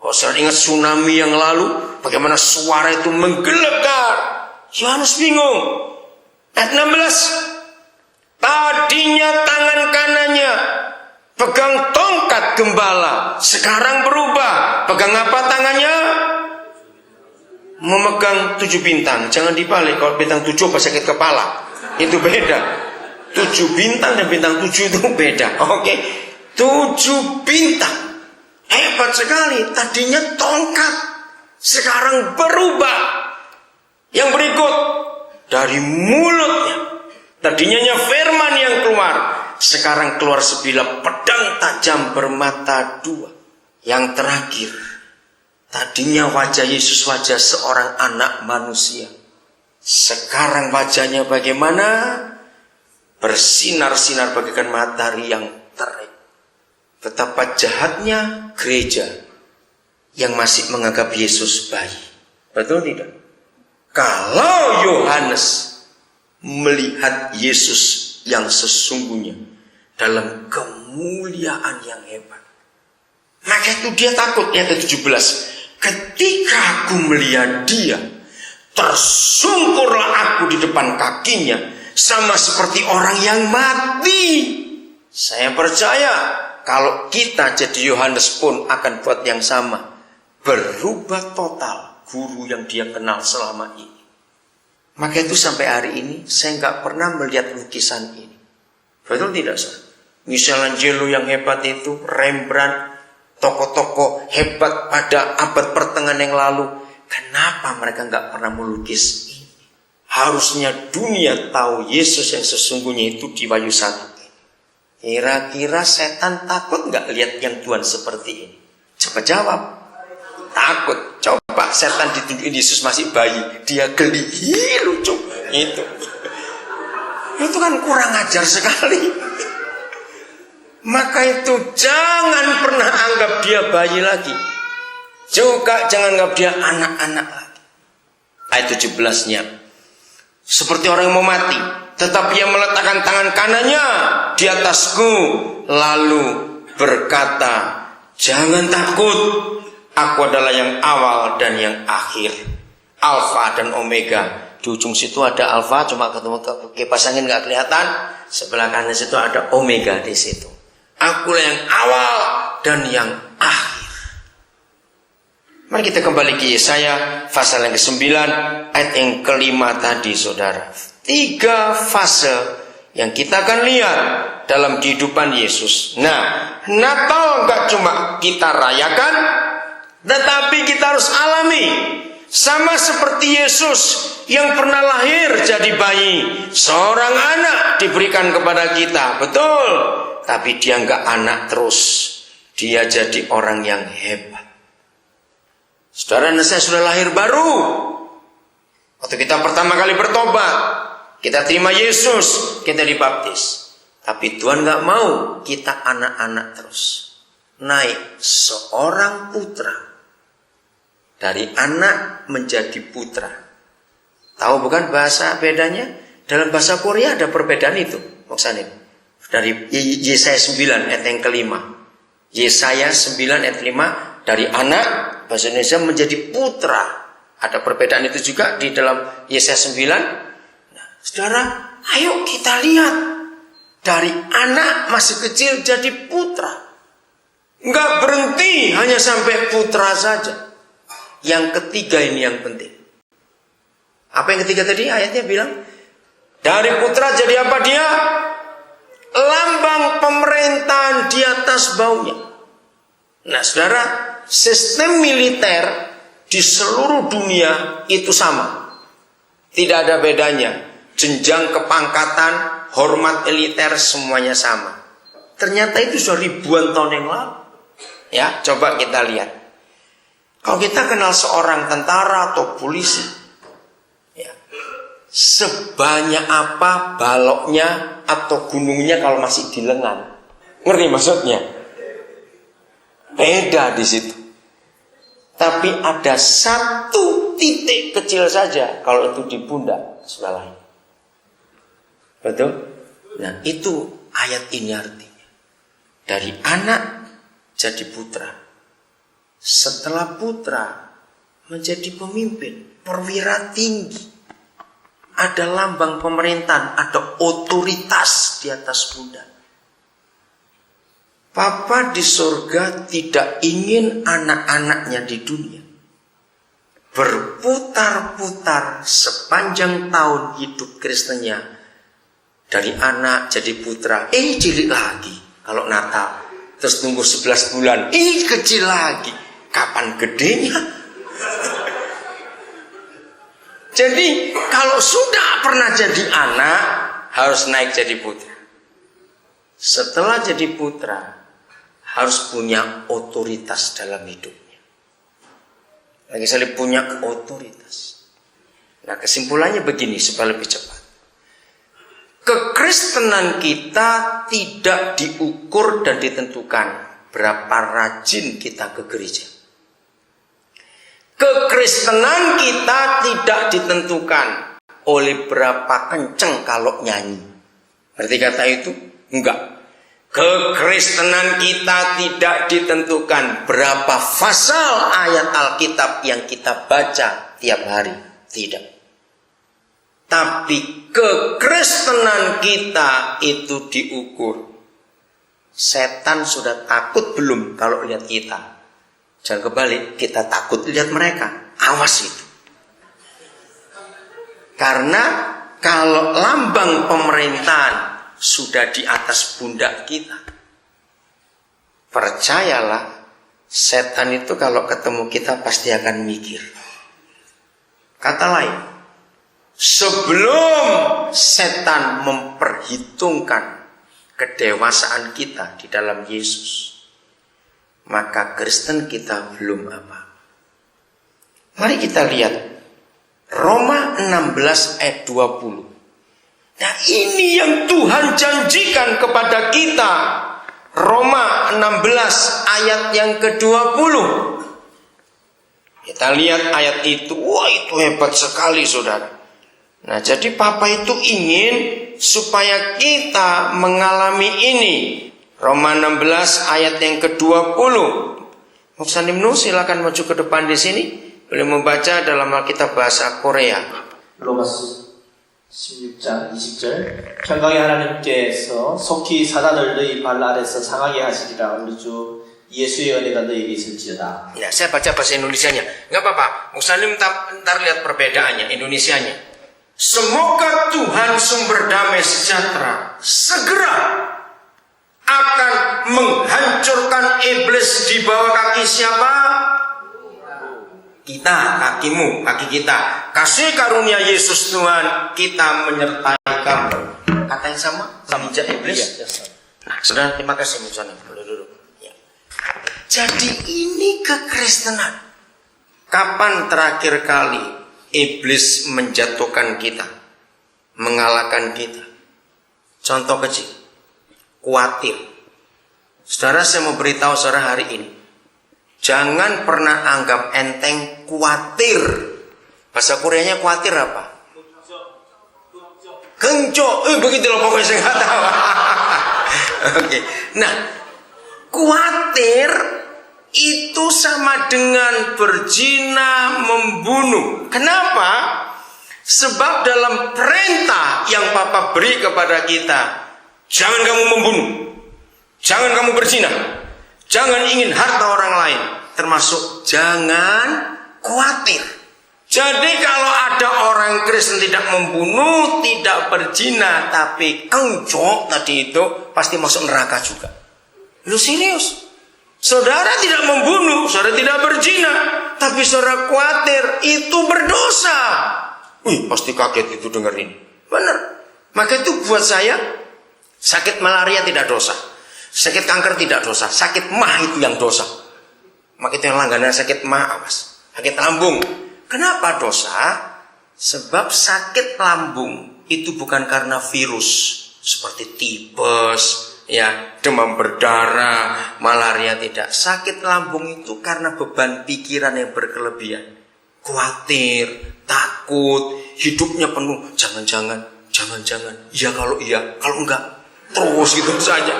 Kalau saya ingat tsunami yang lalu, bagaimana suara itu menggelegar. Yohanes bingung. Ayat 16. Tadinya tangan kanannya pegang tongkat gembala, sekarang berubah. Pegang apa tangannya? Memegang 7 bintang. Jangan dibalik, kalau bintang 7 apa sakit kepala. Itu beda. 7 bintang dan bintang 7 itu beda. Oke. 7 bintang. Hebat sekali. Tadinya tongkat, sekarang berubah. Yang berikut, dari mulutnya, tadinya firman yang keluar, sekarang keluar sebilah pedang tajam bermata 2. Yang terakhir, tadinya wajah Yesus wajah seorang anak manusia. Sekarang wajahnya bagaimana? Bersinar-sinar bagaikan matahari yang terik. Betapa jahatnya gereja yang masih menganggap Yesus bayi. Betul tidak? Kalau Yohanes melihat Yesus yang sesungguhnya dalam kemuliaan yang hebat, maka itu dia takut. Ayat 17. Ketika aku melihat dia, tersungkurlah aku di depan kakinya, sama seperti orang yang mati. Saya percaya kalau kita jadi Yohanes pun akan buat yang sama. Berubah total guru yang dia kenal selama ini. Maka itu sampai hari ini saya nggak pernah melihat lukisan ini. Betul tidak, Saudara? Michelangelo yang hebat itu, Rembrandt, tokoh-tokoh hebat pada abad pertengahan yang lalu. Kenapa mereka nggak pernah melukis ini? Harusnya dunia tahu Yesus yang sesungguhnya itu di Wahyu 1. Kira-kira setan takut nggak lihat yang Tuhan seperti ini? Coba jawab. Takut. Coba setan ditunjukin Yesus masih bayi, dia geli. Lucu. Itu kan kurang ajar sekali. Maka itu jangan pernah anggap dia bayi lagi. Juga jangan anggap dia anak-anak lagi. Ayat 17-nya. Seperti orang yang mau mati, tetapi ia meletakkan tangan kanannya di atasku, lalu berkata, jangan takut, aku adalah yang awal dan yang akhir, Alfa dan Omega. Di ujung situ ada Alfa, cuma ketemu kipas angin nggak kelihatan. Sebelah kanan situ ada Omega di situ. Akulah yang awal dan yang akhir. Mari kita kembali ke Yesaya pasal yang ke-9 ayat yang ke-5 tadi, saudara. 3 fase yang kita akan lihat dalam kehidupan Yesus. Nah, Natal nggak cuma kita rayakan, tetapi kita harus alami. Sama seperti Yesus yang pernah lahir jadi bayi, seorang anak diberikan kepada kita, betul. Tapi dia nggak anak terus, dia jadi orang yang hebat. Saudara, saya sudah lahir baru. Waktu kita pertama kali bertobat, kita terima Yesus, kita dibaptis. Tapi Tuhan gak mau kita anak-anak terus. Naik seorang putra. Dari anak menjadi putra. Tahu bukan bahasa bedanya? Dalam bahasa Korea ada perbedaan itu. Maksudnya dari Yesaya 9 ayat yang ke-5. Yesaya 9 ayat 5. Dari anak, bahasa Indonesia, menjadi putra. Ada perbedaan itu juga di dalam Yesaya 9. Nah, saudara, ayo kita lihat. Dari anak masih kecil jadi putra. Enggak berhenti hanya sampai putra saja. Yang ketiga ini yang penting. Apa yang ketiga tadi? Ayatnya bilang, dari putra jadi apa dia? Lambang pemerintahan di atas baunya. Nah, saudara, sistem militer di seluruh dunia itu sama. Tidak ada bedanya. Jenjang kepangkatan, hormat militer, semuanya sama. Ternyata itu sudah ribuan tahun yang lalu. Ya, coba kita lihat. Kalau kita kenal seorang tentara atau polisi, ya, sebanyak apa baloknya atau gunungnya kalau masih di lengan. Ngerti maksudnya? Beda di situ. Tapi ada satu titik kecil saja kalau itu di pundak sebelahnya. Betul? Nah, itu ayat ini artinya. Dari anak jadi putra. setelah putra menjadi pemimpin, perwira tinggi, ada lambang pemerintahan, ada otoritas di atas pundak. Papa di surga tidak ingin anak-anaknya di dunia berputar-putar sepanjang tahun hidup Kristennya, dari anak jadi putra, cilik lagi kalau Natal, terus tunggu 11 bulan, kecil lagi, kapan gedenya? Jadi kalau sudah pernah jadi anak, harus naik jadi putra. Setelah jadi putra, harus punya otoritas dalam hidupnya. Lagi sekali punya otoritas. Nah, kesimpulannya begini supaya lebih cepat. Kekristenan kita tidak diukur dan ditentukan berapa rajin kita ke gereja. Kekristenan kita tidak ditentukan oleh berapa kenceng kalau nyanyi. Berarti kata itu? Enggak. Kekristenan kita tidak ditentukan berapa pasal ayat Alkitab yang kita baca tiap hari. Tidak. Tapi kekristenan kita itu diukur. Setan sudah takut belum kalau lihat kita? Jangan kebalik, kita takut lihat mereka. Awas itu. Karena kalau lambang pemerintahan sudah di atas pundak kita, percayalah, setan itu kalau ketemu kita pasti akan mikir. Kata lain, sebelum setan memperhitungkan kedewasaan kita di dalam Yesus, maka Kristen kita belum apa. Mari kita lihat Roma 16 ayat 20. Nah, ini yang Tuhan janjikan kepada kita. Roma 16 ayat yang ke-20. Kita lihat ayat itu. Wah, itu hebat sekali, saudara. Nah, jadi Papa itu ingin supaya kita mengalami ini. Roma 16 ayat yang ke-20. Muksanimnu silakan maju ke depan di sini. Boleh membaca dalam Alkitab bahasa Korea. 로마 16장 20절 평강의 하나님께서 속히 사단을 너희 발 아래서 상하게 하시리라. 우리 주 예수의 은혜가 너희에게 있을지어다. Ya, saya baca bahasa Indonesianya. Enggak apa-apa. Muksanim ntar lihat perbedaannya Indonesianya. Semoga Tuhan sumber damai sejahtera segera akan menghancurkan iblis di bawah kaki siapa? Kita, kakimu, kaki kita. Kasih karunia Yesus Tuhan, kita menyertai kamu. Kata yang sama, menginjak iblis. Nah, saudara, terima kasih Muksanim. Boleh duduk. Ya. Jadi ini kekristenan. Kapan terakhir kali iblis menjatuhkan kita, mengalahkan kita? Contoh kecil, khawatir. Saudara, saya mau beritahu saudara hari ini, jangan pernah anggap enteng khawatir. Bahasa Koreanya khawatir apa? Genco. Begitulah pokoknya saya nggak tahu. Oke. Nah, khawatir itu sama dengan berzina, membunuh. Kenapa? Sebab dalam perintah yang Papa beri kepada kita, jangan kamu membunuh, jangan kamu berzina, jangan ingin harta orang lain, termasuk jangan khawatir. Jadi kalau ada orang Kristen tidak membunuh, tidak berzina, tapi kencok tadi itu, pasti masuk neraka juga. Lu serius? Saudara tidak membunuh, saudara tidak berzina, tapi saudara khawatir, itu berdosa. Pasti kaget itu dengar ini. Benar. Maka itu buat saya, sakit malaria tidak dosa, sakit kanker tidak dosa, sakit mah itu yang dosa. Maka itu yang langganan sakit mah, awas. Sakit lambung. Kenapa dosa? Sebab sakit lambung itu bukan karena virus seperti tipes, ya, demam berdarah, malaria, tidak. Sakit lambung itu karena beban pikiran yang berkelebihan. Khawatir, takut, hidupnya penuh jangan-jangan, iya kalau enggak, terus gitu saja.